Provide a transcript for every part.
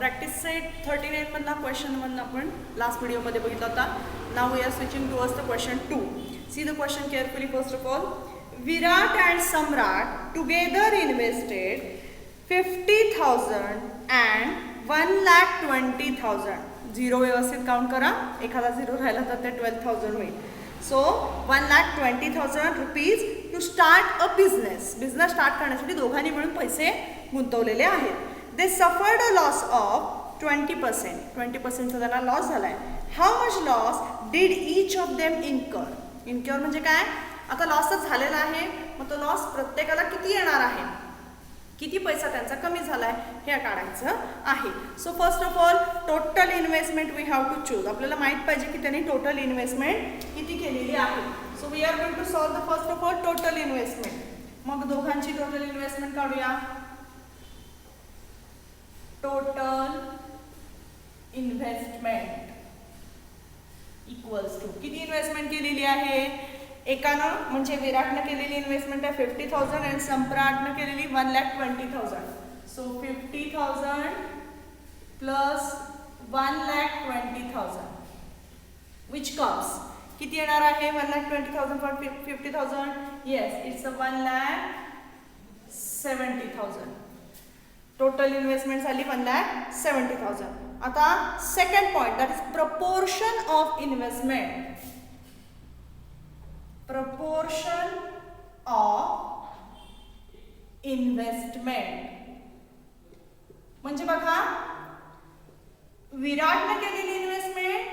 Practice set 39 मधला question 1 आपण last व्हिडिओमध्ये बघितला होता. Now we are switching towards the question 2. See the question carefully. First of all, Virat and Samrat together invested 50,000 and 1,20,000. Zero व्यवस्थित count करा, एखादा झिरो राहिला तर ते 12,000 होईल. So 1,20,000 rupees to start a business. Business start करण्यासाठी दोघांनी मिळून पैसे गुंतवलेले आहेत. They suffered a loss of 20%. 20%चा त्यांना लॉस झाला आहे. How much loss did each of them incur. Incur म्हणजे काय, आता लॉस तर झालेला आहे, मग तो लॉस प्रत्येकाला किती येणार आहे, किती पैसा त्यांचा कमी झाला आहे हे काढायचं आहे. So first of all total investment we have to choose. आपल्याला माहीत पाहिजे की त्यांनी टोटल इन्व्हेस्टमेंट किती केलेली आहे. So we are going to solve the first of all total investment. मग दोघांची टोटल इन्व्हेस्टमेंट काढूया. टोटल इन्व्हेस्टमेंट इक्वल्स टू किती इन्व्हेस्टमेंट केलेली आहे. एकानं म्हणजे विराटनं केलेली इन्व्हेस्टमेंट आहे 50,000 आणि सम्राटनं केलेली 1,20,000. सो 50,000 प्लस 1,20,000 विच कम्स किती येणार आहे. 1,20,000 for 50,000. Yes, it's 1,70,000. Total investment झाली 1,70,000. आता second point, that is proportion of investment. Proportion of investment म्हणजे बघा, विराटनं केलेली इन्व्हेस्टमेंट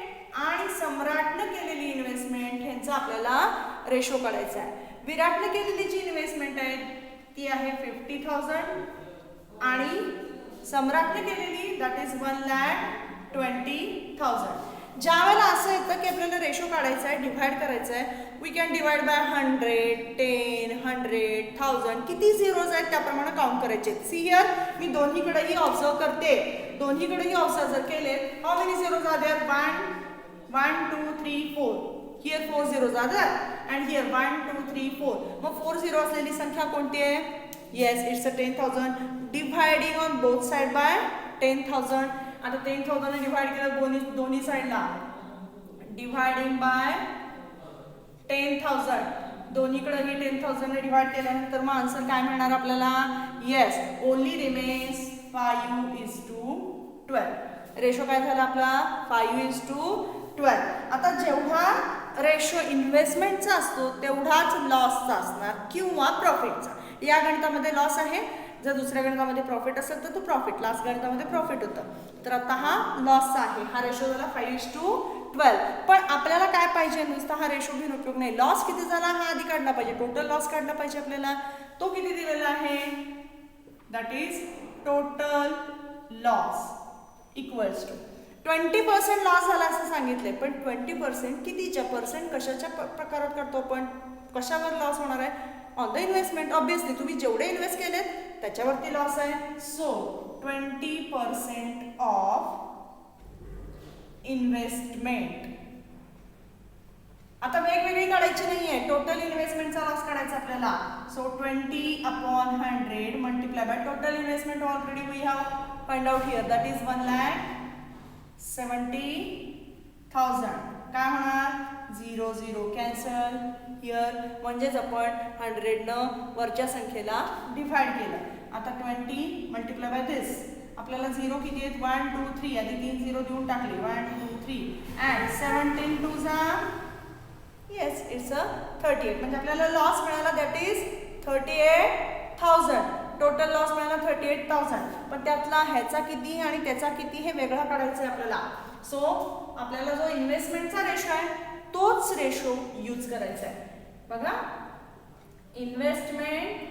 आणि सम्राटनं केलेली इन्व्हेस्टमेंट ह्यांचा आपल्याला रेशो काढायचा आहे. विराटनं केलेली जी इन्व्हेस्टमेंट आहे ती आहे 50,000 आणि सम्राटने केलेली दॅट इज 1,20,000. ज्या वेळेला असं येतं की आपल्याला रेशो काढायचा आहे, डिव्हाइड करायचं आहे, वी कॅन डिवाइड बाय 100, 10, 100, 1000. किती झिरोज आहेत त्याप्रमाणे काउंट करायचे. सी हिअर, मी दोन्हीकडेही ऑब्झर्व करते. दोन्हीकडेही ऑब्झर्व जर केले, how many zeros are there. 1 2 3 4. Here 4 zeros are there and here 1 2 3 4. मग 4 झिरो असलेली संख्या कोणती आहे. Yes, it's a 10,000. Dividing on both side by 10,000. आता 10,000 ने डिव्हाइड केलं दोन्ही साइडला, डिव्हायडिंग बाय 10,000. दोन्हीकडेही 10,000 ने डिव्हाइड केल्यानंतर मग आन्सर काय मिळणार आपल्याला. Yes, only remains 5:12. रेशो काय झाला आपला 5:12. आता जेवढा रेशो इन्व्हेस्टमेंटचा असतो तेवढाच लॉसचा असणार किंवा प्रॉफिटचा. या गणितामध्ये लॉस आहे, जर दुसऱ्या गणितामध्ये प्रॉफिट असेल तर तो प्रॉफिट, लास्ट गणितामध्ये प्रॉफिट होतं. तर आता हा लॉसचा आहे. हा रेशो झाला 5:12. पण आपल्याला काय पाहिजे, नुसता हा रेशो घेऊन उपयोग नाही. लॉस किती झाला हा आधी काढला पाहिजे. टोटल लॉस काढला पाहिजे आपल्याला. तो किती दिलेला आहे, that is total loss equals to 20% loss झाला असं सांगितलंय. पण 20% कितीच्या पर्सेंट कशाच्या प्रकारात काढतो आपण, कशावर लॉस होणार आहे. On the investment. ऑब्विसली तुम्ही जेवढे इन्व्हेस्ट केलेत त्याच्यावरती लॉस आहे. So 20% of investment. आता वेगवेगळी काढायची नाहीये, टोटल इन्व्हेस्टमेंटचा लॉस काढायचा आपल्याला. So 20/100 multiply by total investment already we have find out here, that is 1,70,000. काय होणार, 0 0 कॅन्सल हिअर. म्हणजेच आपण 100 वरच्या संख्येला डिव्हाइड केलं. आता 20 मल्टिप्लाय बाय दिस. आपल्याला 0 किती आहेत 1 2 3. आधी 3 0 देऊन टाकले 1 2 3 अँड 17 2 येस, इट्स अ 38. म्हणजे आपल्याला लॉस मिळाला दॅट इज 38,000. टोटल लॉस मिळाला 38,000. पण त्यातला ह्याचा किती आणि त्याचा किती हे वेगळा काढायचा आहे आपल्याला. सो आपल्याला जो इन्व्हेस्टमेंटचा रेशो आहे तोच रेशो यूज करायचा आहे. बघा, investment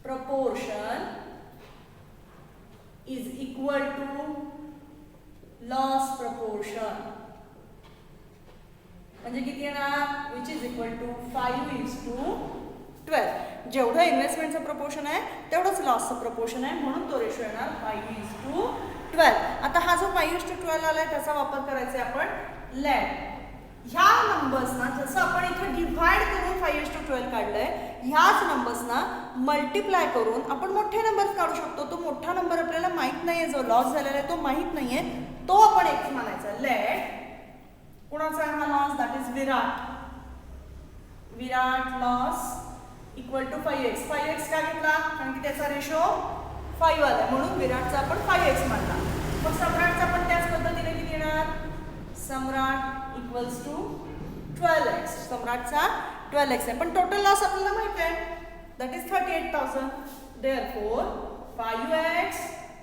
proportion is equal to loss proportion. म्हणजे किती येणार, which is equal to 5:12. जेवढं इन्व्हेस्टमेंटचं प्रपोर्शन आहे तेवढंच लॉसचं प्रपोर्शन आहे, म्हणून तो रेशो येणार 5:12. आता हा जो 5:12 आलाय त्याचा वापर करायचा आहे आपण लेट. ह्या नंबर्सना जसं आपण इथे डिव्हाइड करून 5:12 काढलंय, ह्याच नंबर्सना मल्टिप्लाय करून आपण मोठे नंबर्स काढू शकतो. तो मोठा नंबर आपल्याला माहित नाहीये, जो लॉस झालेला आहे तो माहित नाहीये, तो आपण x मानायचा. लेट कोणाचा हा loss, that is Virat loss equal to 5x. 5x का घेतला? कारण की त्याचा रेशो 5 आला, म्हणून विराटचा आपण 5x मानला. मग सम्राटचा पण त्याच पद्धतीने किती येणार? सम्राट इक्वल्स टू 12x. सम्राटचा 12x आहे, पण टोटल लॉस आपल्याला माहिती आहे, that is 38,000. Therefore 5x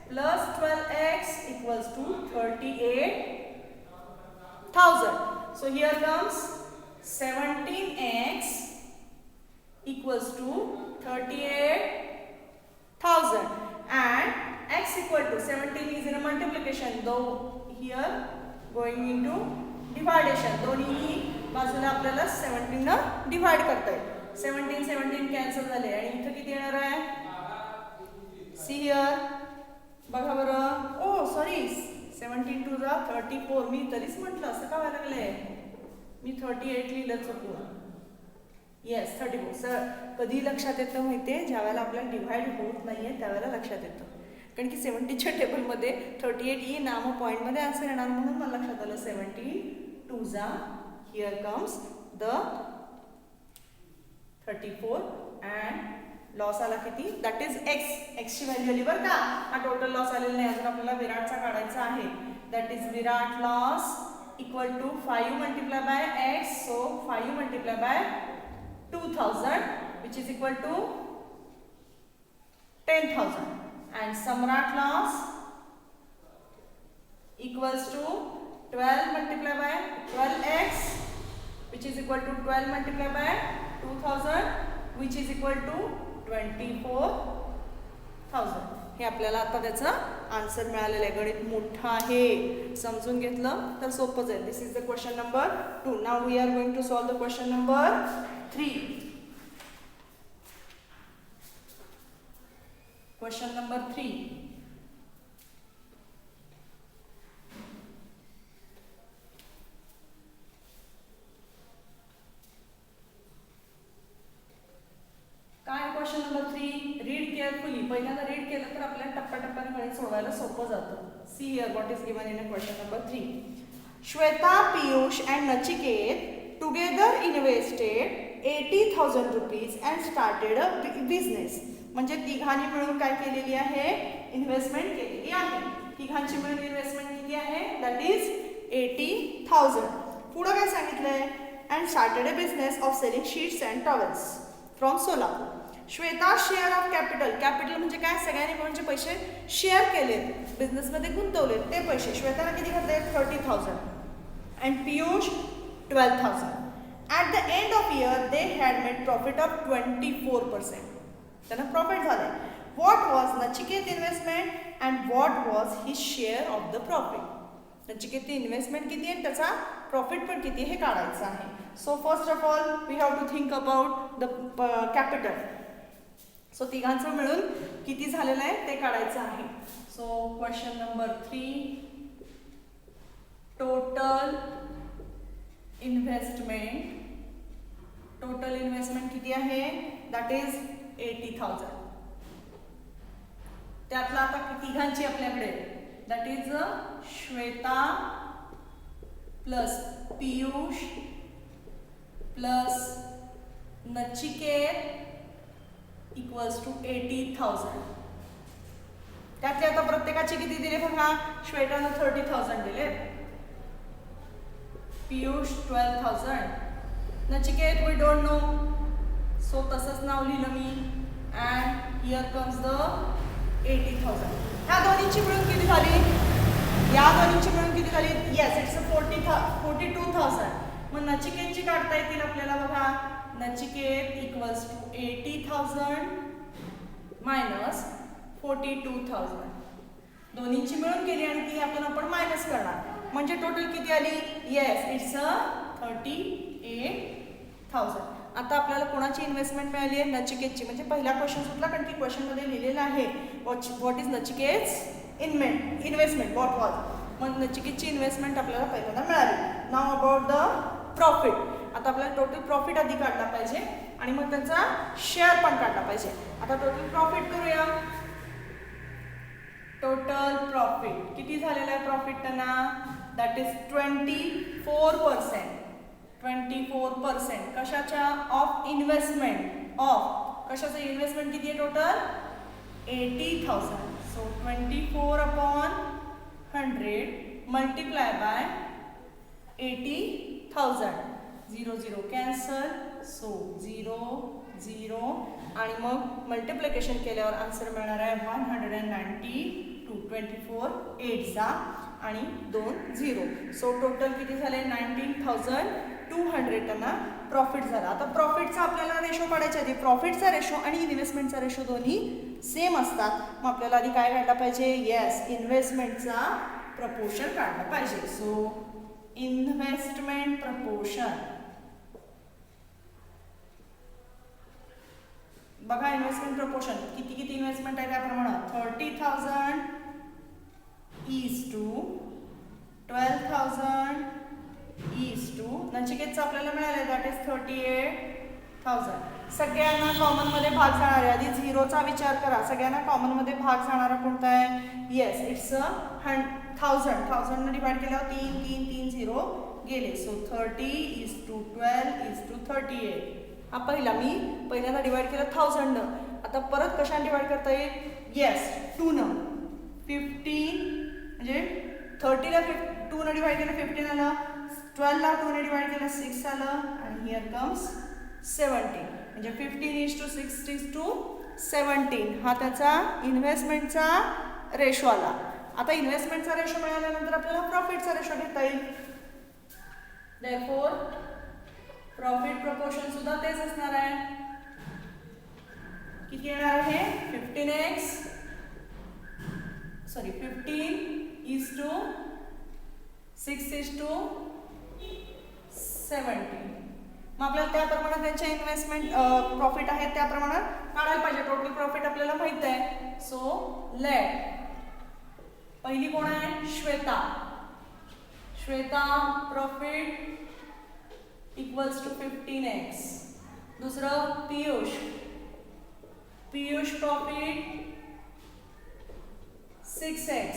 plus 12x equals to 38,000. So here comes 17x equals to 38,000 and x equal to 17 is in a multiplication, though here going into dividation. दोन्ही बाजूला आपल्याला 17 न divide करता येईल. 17 कॅन्सल झाले आणि इथे किती येणार आहे? सी हियर बघा बरं. ओ सॉरी, 17 टू जा 34. मी तरीच म्हटलं असं का व्हायला लागलंय, मी 38 लिहिलं चुकून. येस 34. सर कधी लक्षात येतं माहितीये, ज्या वेळेला आपल्याला डिव्हाइड होत नाहीये त्यावेळेला लक्षात येतं, कारण की 70च्या टेबलमध्ये 38 येईल ना, मग पॉईंटमध्ये आन्सर येणार, म्हणून मला लक्षात आलं 72 जा. Here comes the 34 and loss आला किती, दॅट इज एक्स. एक्सची व्हॅल्यू आली बरं का. हा टोटल लॉस आलेला नाही, अजून आपल्याला विराटचा काढायचा आहे. That is Virat loss equal to 5 multiply by x. So 5 multiply by 2000 which is equal to 10,000 and Samrat loss equals to 12 multiplied by 12x which is equal to 12 multiplied by 2000 which is equal to 24,000. हे आपल्याला आता त्याचं answer मिळालेलं आहे. गणित मोठं आहे, समजून घेतलं तर सोपं जाईल. This is the question number 2. Now we are going to solve the question number 3. Question number 3. काय क्वेश्चन नंबर 3? Read carefully. पहिल्यांदा रीड केलं तर आपल्याला टप्प्याटप्प्याने गणित सोडवायला सोपं जातं. See here what is given in question number 3. Shweta, Piyush and Nachiket together invested 80,000 rupees and started a business. म्हणजे तिघांनी मिळून काय केलेली आहे, इन्व्हेस्टमेंट केलेली आहे. तिघांची मिळून इन्व्हेस्टमेंट किती आहे, दॅट इज 80,000. पुढं काय सांगितलंय, and started a business of selling sheets and towels from Solapur. Shweta share of capital. Capital म्हणजे काय, सगळ्यांनी मिळून जे पैसे शेअर केले, बिझनेसमध्ये गुंतवले ते पैसे. श्वेताला किती घातले, 30,000 and Piyush 12,000. At the end of year they had made profit of 24%. त्यांना प्रॉफिट झाले. What was Nachiket investment and what was his share of the profit. नचिकेतची इन्व्हेस्टमेंट किती आहे, त्याचा प्रॉफिट पण किती हे काढायचं आहे. So first of all we have to think about the capital. So तिघांचं मिळून किती झालेलं आहे ते काढायचं आहे. So question number 3, total investment किती आहे, दॅट इज 80,000. त्यातला आता तिघांची आपल्याकडे, that is Shweta plus Piyush plus Nachiket equals to 80,000. त्यातले आता प्रत्येकाचे किती दिले बघा. श्वेतानं 30,000 दिले, Piyush 12,000, Nachiket we don't know, so तसंच नाव लिहिलं मी. And here comes the 80,000. ह्या दोन्हीची मिळून किती झाली, या दोन्हीची मिळून किती झाली, येस इट्स 42,000. मग नचिकेतची काढता येतील आपल्याला बघा. Nachiket equals to 80,000 minus 42,000. दोन्हीची मिळून केली आणि ती आपण मायनस करणार, म्हणजे टोटल किती आली, येस इट्स 38,000. आता आपल्याला कोणाची इन्व्हेस्टमेंट मिळाली आहे, नचिकेतची. म्हणजे पहिला क्वेश्चन सुटला, कारण की क्वेश्चनमध्ये लिहिलेलं आहे what is Nachiket's investment, what was. मग नचिकेतची इन्व्हेस्टमेंट आपल्याला पहिल्यांदा मिळाली. Now about the profit. आता आपल्याला टोटल प्रॉफिट आधी काढला पाहिजे आणि मग त्याचा शेअर पण काढला पाहिजे. आता टोटल प्रॉफिट करूया. टोटल प्रॉफिट किती झालेला आहे प्रॉफिट त्यांना, दॅट इज 24%. 24% कशाच्या, ऑफ इन्व्हेस्टमेंट, ऑफ कशाचं इन्व्हेस्टमेंट किती आहे total 80,000. So 24/100 multiply by 80,000. 0 0 cancel, so 0 0 आणि मग मल्टिप्लिकेशन केल्यावर आन्सर मिळणार आहे 192. 24 8 जा आणि 2 0. सो टोटल किती झाले 19,200 त्यांना प्रॉफिट झाला. आता प्रॉफिटचा आपल्याला रेशो काढायचा आधी प्रॉफिटचा रेशो आणि इन्व्हेस्टमेंटचा रेशो दोन्ही सेम असतात. मग आपल्याला आधी काय काढला पाहिजे, येस इन्व्हेस्टमेंटचा प्रपोर्शन काढला पाहिजे. सो इन्व्हेस्टमेंट प्रपोर्शन बघा, इन्व्हेस्टमेंट प्रपोर्शन किती किती इन्व्हेस्टमेंट आहे त्याप्रमाणे 30,000 इज टू 12,000 इज टू नचिकेतचं आपल्याला मिळालं दॅट इज 38,000. सगळ्यांना कॉमन मध्ये भाग जाणार आहे. आधी झिरोचा विचार करा, सगळ्यांना कॉमन मध्ये भाग जाणारा कोणता आहे, येस इट्स 1,000. 1000 डिवाइड केल्यावर 3 3 3 0 गेले. So 30 is to 12 is to 38. हा पहिला मी पहिल्यांदा डिवाइड केलं 1000 न. आता परत कशाने डिवाइड करता येईल, येस 2 न. 15 म्हणजे 30 ला 2 न डिवाइड केलं 15 आलं, 12 ला 2 ने डिवाइड केलं 6 आलं आणि हिअर कम्स 17. म्हणजे 15 इज टू 6 इज टू 17 हा त्याचा इन्व्हेस्टमेंटचा रेशो आला. आता इन्व्हेस्टमेंटचा रेशो मिळाल्यानंतर आपल्याला प्रॉफिटचा रेशो घेता येईल. देअरफॉर प्रॉफिट प्रपोर्शन सुद्धा तेच असणार आहे. किती येणार आहे 15 इज टू 6 इज टू 17. मग आपल्याला त्याप्रमाणे त्यांच्या इन्व्हेस्टमेंट प्रॉफिट आहे त्याप्रमाणे काढायला पाहिजे. टोटल प्रॉफिट आपल्याला माहित आहे. सो लेट पहिली कोण आहे, Shweta. Shweta profit equals to 15x. दुसरं Piyush. Piyush profit 6x.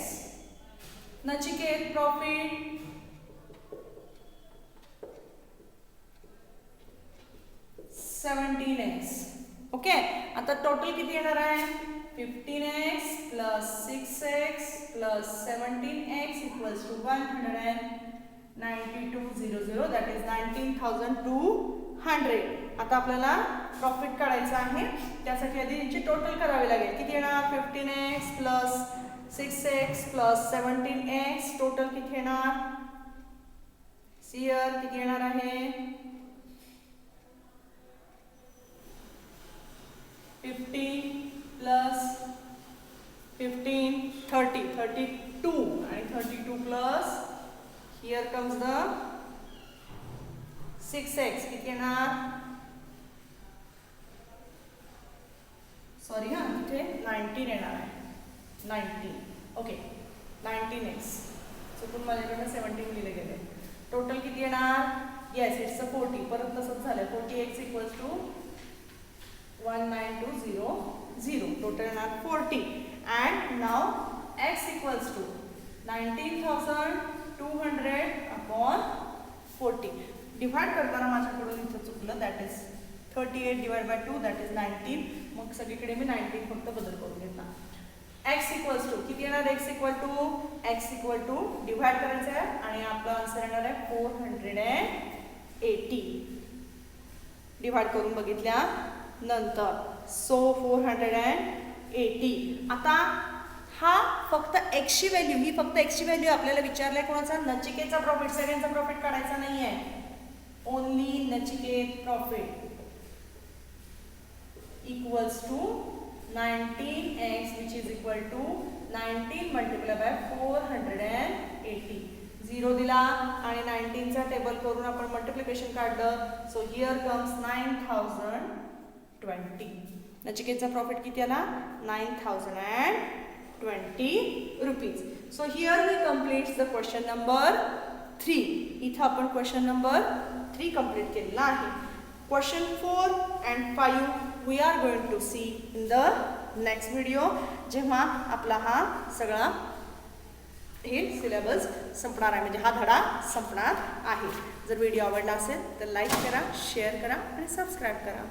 Nachiket profit 17x. Okay, आता टोटल किती येणार आहे 15x plus 6x plus 17x equals to 192,000 that is 19,200. आता आपल्याला प्रॉफिट काढायचं आहे. त्यासाठी आधी यांची टोटल करावी लागेल. किती येणार 15x plus 6x plus 17x total किती येणार, सियर किती येणार आहे 50 प्लस 15 30 32 आणि 32 plus here comes the 6x किती येणार, सॉरी हा इथे 19 येणार आहे 19. ओके 19x चुकून माझ्याकडनं 17 लिहिले गेले. टोटल किती येणार, येस इट्स 40. परत तसंच झालं 40x इक्वल्स टू 192,000. टोटल येणार 40 अँड नाव x equals to 19,200 upon 40. Divide करताना माझ्याकडून इथं चुकलं that is 38 divide by 2 that is 19. मग सगळीकडे मी 19 फक्त बदल करून घेतला. x इक्वल्स टू किती येणार, x इक्वल टू डिवाइड करायचं आहे आणि आपला आन्सर येणार आहे 480. डिवाइड करून बघितल्या नंतर सो 480. आता हा फक्त x ची व्हॅल्यू, ही फक्त x ची व्हॅल्यू आपल्याला विचारलंय कोणाचा, नचिकेतचा प्रॉफिट. सगळ्यांचा प्रॉफिट काढायचा नाहीये, only Nachiket profit equals to 19x which is equal to 19 multiplied by 480. 0 दिला आणि 19 चा टेबल करून आपण मल्टिप्लिकेशन काढलं. So here comes 9,020. नचिकेतचा प्रॉफिट किती आला 9,020 rupees. So here we completes the question number 3. इथं आपण क्वेश्चन नंबर 3 कंप्लीट केलेला आहे. Question 4 and 5 we are going to see in the next video, जेव्हा आपला हा सगळा हे सिलेबस संपणार आहे, म्हणजे हा धडा संपणार आहे. जर व्हिडिओ आवडला असेल तर लाईक करा, शेअर करा आणि सबस्क्राईब करा.